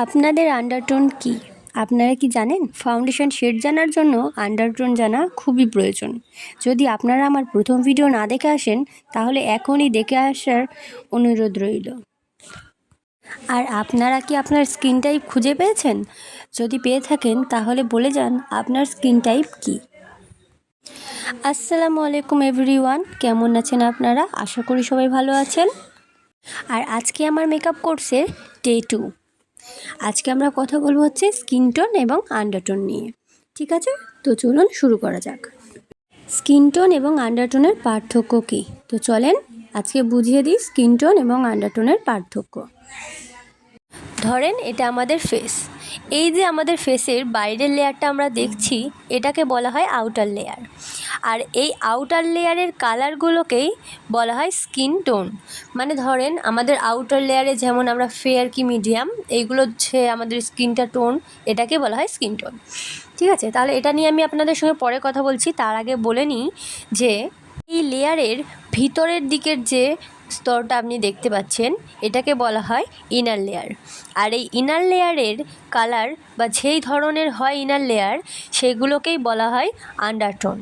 আপনাদের আন্ডারটোন কি? আপনারা কি জানেন? ফাউন্ডেশন শেড জানার জন্য আন্ডারটোন জানা খুবই প্রয়োজন। যদি আপনারা আমার প্রথম ভিডিও না দেখে আসেন, তাহলে এখনই দেখে আসার অনুরোধ রইল। আর আপনারা কি আপনার স্কিন টাইপ খুঁজে পেয়েছেন? যদি পেয়ে থাকেন তাহলে বলে যান আপনার স্কিন টাইপ কি। আসসালামু আলাইকুম এভরিওয়ান, কেমন আছেন আপনারা? আশা করি সবাই ভালো আছেন। আর আজকে আমার মেকআপ কোর্সের ডে 2। আজকে আমরা কথা বলবো হচ্ছে স্কিন টোন এবং আন্ডারটোন নিয়ে। ঠিক আছে, তো চলুন শুরু করা যাক। স্কিন টোন এবং আন্ডারটোনের পার্থক্য কী? তো চলেন আজকে বুঝিয়ে দিই স্কিন টোন এবং আন্ডারটোনের পার্থক্য। ধরেন এটা আমাদের ফেস। এই যে আমাদের ফেসের বাইরের লেয়ারটা আমরা দেখছি, এটাকে বলা হয় আউটার লেয়ার। আর এই আউটার লেয়ারের কালারগুলোকেই বলা হয় স্কিন টোন। মানে ধরেন আমাদের আউটার লেয়ারে যেমন আমরা ফেয়ার কি মিডিয়াম, এইগুলো হচ্ছে আমাদের স্কিনটা টোন, এটাকে বলা হয় স্কিন টোন। ঠিক আছে, তাহলে এটা নিয়ে আমি আপনাদের সঙ্গে পরে কথা বলছি। তার আগে বলে নিই যে এই লেয়ারের ভিতরের দিকের যে স্তরটা আপনি দেখতে পাচ্ছেন, এটাকে বলা হয় ইনার লেয়ার। আর এই ইনার লেয়ারের কালার বা যেই ধরনের হয় ইনার লেয়ার, সেগুলোকেই বলা হয় আন্ডারটোন।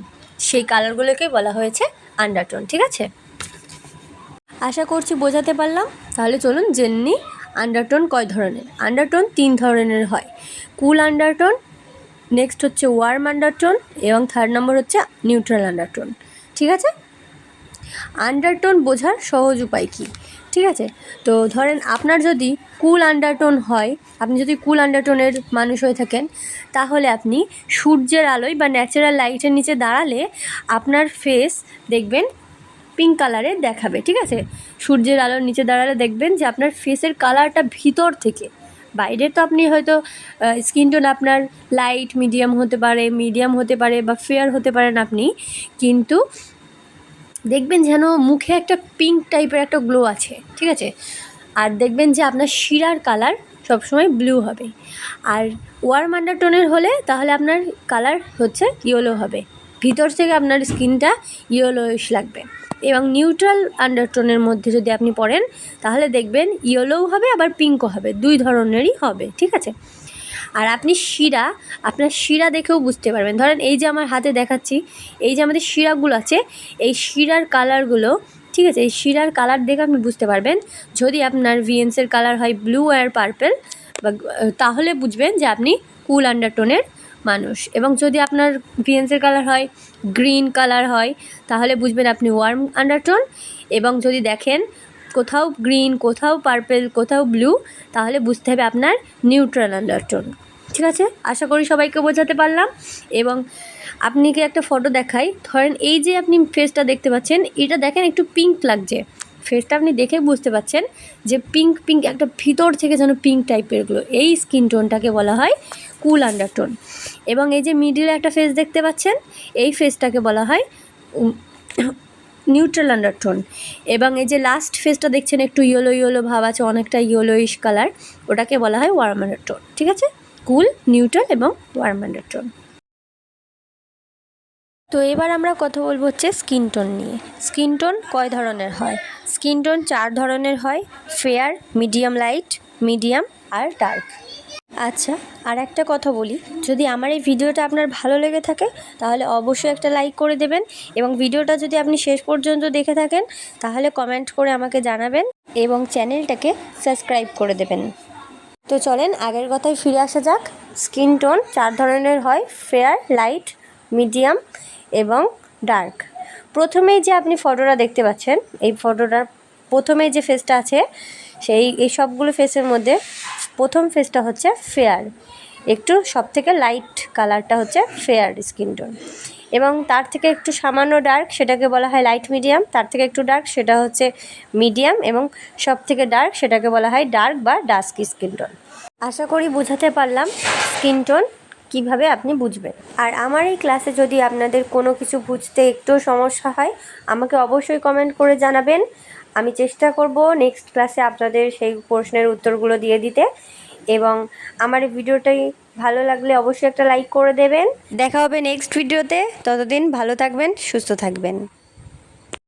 সেই কালারগুলোকেই বলা হয়েছে আন্ডারটোন। ঠিক আছে, আশা করছি বোঝাতে পারলাম। তাহলে চলুন জেনে নিই আন্ডারটোন কয় ধরনের। আন্ডারটোন 3 ধরনের হয়। কুল আন্ডারটোন, নেক্সট হচ্ছে ওয়ার্ম আন্ডারটোন এবং 3rd নম্বর হচ্ছে নিউট্রাল আন্ডারটোন। ঠিক আছে, আন্ডারটোন বোঝার সহজ উপায় কী? ঠিক আছে, তো ধরেন আপনার যদি কুল আন্ডারটোন হয়, আপনি যদি কুল আন্ডারটোনের মানুষ হয়ে থাকেন, তাহলে আপনি সূর্যের আলোয় বা ন্যাচারাল লাইটের নিচে দাঁড়ালে আপনার ফেস দেখবেন পিঙ্ক কালারের দেখাবে। ঠিক আছে, সূর্যের আলোর নিচে দাঁড়ালে দেখবেন যে আপনার ফেসের কালারটা ভিতর থেকে, বাইরে তো আপনি হয়তো স্কিন টোন আপনার লাইট মিডিয়াম হতে পারে বা ফেয়ার হতে পারেন আপনি, কিন্তু দেখবেন যেন মুখে একটা পিঙ্ক টাইপের একটা গ্লো আছে। ঠিক আছে, আর দেখবেন যে আপনার শিরার কালার সবসময় ব্লু হবে। আর ওয়ার্ম আন্ডারটোনের হলে তাহলে আপনার কালার হচ্ছে ইয়েলো হবে, ভিতর থেকে আপনার স্কিনটা ইয়েলোইশ লাগবে। এবং নিউট্রাল আন্ডারটোনের মধ্যে যদি আপনি পড়েন, তাহলে দেখবেন ইয়েলোও হবে আবার পিঙ্কও হবে, 2 ধরনেরই হবে। ঠিক আছে, আর আপনি আপনার শিরা দেখেও বুঝতে পারবেন। ধরেন এই যে আমার হাতে দেখাচ্ছি, এই যে আমাদের শিরাগুলো আছে, এই শিরার কালারগুলো, ঠিক আছে, এই শিরার কালার দেখে আপনি বুঝতে পারবেন। যদি আপনার ভিএন্সের কালার হয় ব্লু আর পার্পল, বা তাহলে বুঝবেন যে আপনি কুল আন্ডারটোনের মানুষ। এবং যদি আপনার ভিএন্সের কালার হয় গ্রিন কালার হয়, তাহলে বুঝবেন আপনি ওয়ার্ম আন্ডারটোন। এবং যদি দেখেন কোথাও গ্রিন, কোথাও পার্পল, কোথাও ব্লু, তাহলে বুঝতে হবে আপনার নিউট্রাল আন্ডারটোন। ঠিক আছে, আশা করি সবাইকে বোঝাতে পারলাম। এবং আপনাকে একটা ফটো দেখাই। ধরেন এই যে আপনি ফেসটা দেখতে পাচ্ছেন, এটা দেখেন একটু পিঙ্ক লাগছে। ফেসটা আপনি দেখে বুঝতে পাচ্ছেন যে পিঙ্ক একটা ভিতর থেকে যেন পিঙ্ক টাইপেরগুলো, এই স্কিন টোনটাকে বলা হয় কুল আন্ডারটোন। এবং এই যে মিডিলে একটা ফেস দেখতে পাচ্ছেন, এই ফেসটাকে বলা হয় নিউট্রাল আন্ডারটোন। এবং এই যে লাস্ট ফেসটা দেখছেন একটু ইয়েলো ভাব আছে, অনেকটা ইয়েলোইশ কালার, ওটাকে বলা হয় ওয়ার্ম আন্ডারটোন। ঠিক আছে, কুল, নিউট্রাল এবং ওয়ার্ম আন্ডারটোন। তো এবার আমরা কথা বলবো হচ্ছে স্কিন টোন নিয়ে। স্কিন টোন কয় ধরনের হয়? স্কিন টোন 4 ধরনের হয়: ফেয়ার, মিডিয়াম লাইট, মিডিয়াম আর ডার্ক। আচ্ছা, আর একটা কথা বলি, যদি আমার এই ভিডিওটা আপনার ভালো লেগে থাকে, তাহলে অবশ্যই একটা লাইক করে দেবেন। এবং ভিডিওটা যদি আপনি শেষ পর্যন্ত দেখে থাকেন, তাহলে কমেন্ট করে আমাকে জানাবেন এবং চ্যানেলটাকে সাবস্ক্রাইব করে দেবেন। তো চলেন আগের কথায় ফিরে আসা যাক। স্কিন টোন 4 ধরনের হয়: ফেয়ার, লাইট, মিডিয়াম এবং ডার্ক। প্রথমেই যে আপনি ফটোটা দেখতে পাচ্ছেন, এই ফটোটার প্রথমেই যে ফেসটা আছে, এই সবগুলো ফেসের মধ্যে প্রথম ফেসটা হচ্ছে ফেয়ার। একটু সবথেকে লাইট কালারটা হচ্ছে ফেয়ার স্কিন টোন। এবং তার থেকে একটু সামান্য ডার্ক, সেটাকে বলা হয় লাইট মিডিয়াম। তার থেকে একটু ডার্ক, সেটা হচ্ছে মিডিয়াম। এবং সব থেকে ডার্ক, সেটাকে বলা হয় ডার্ক বা ডাস্ক স্কিন টোন। আশা করি বোঝাতে পারলাম স্কিন টোন কীভাবে আপনি বুঝবেন। আর আমার এই ক্লাসে যদি আপনাদের কোনো কিছু বুঝতে একটু সমস্যা হয়, আমাকে অবশ্যই কমেন্ট করে জানাবেন। আমি চেষ্টা করব নেক্সট ক্লাসে আপনাদের সেই প্রশ্নের উত্তরগুলো দিয়ে দিতে। এবং আমার এই ভিডিওটাই ভালো লাগলে অবশ্যই একটা লাইক করে দেবেন। দেখা হবে নেক্সট ভিডিওতে। ততদিন ভালো থাকবেন, সুস্থ থাকবেন।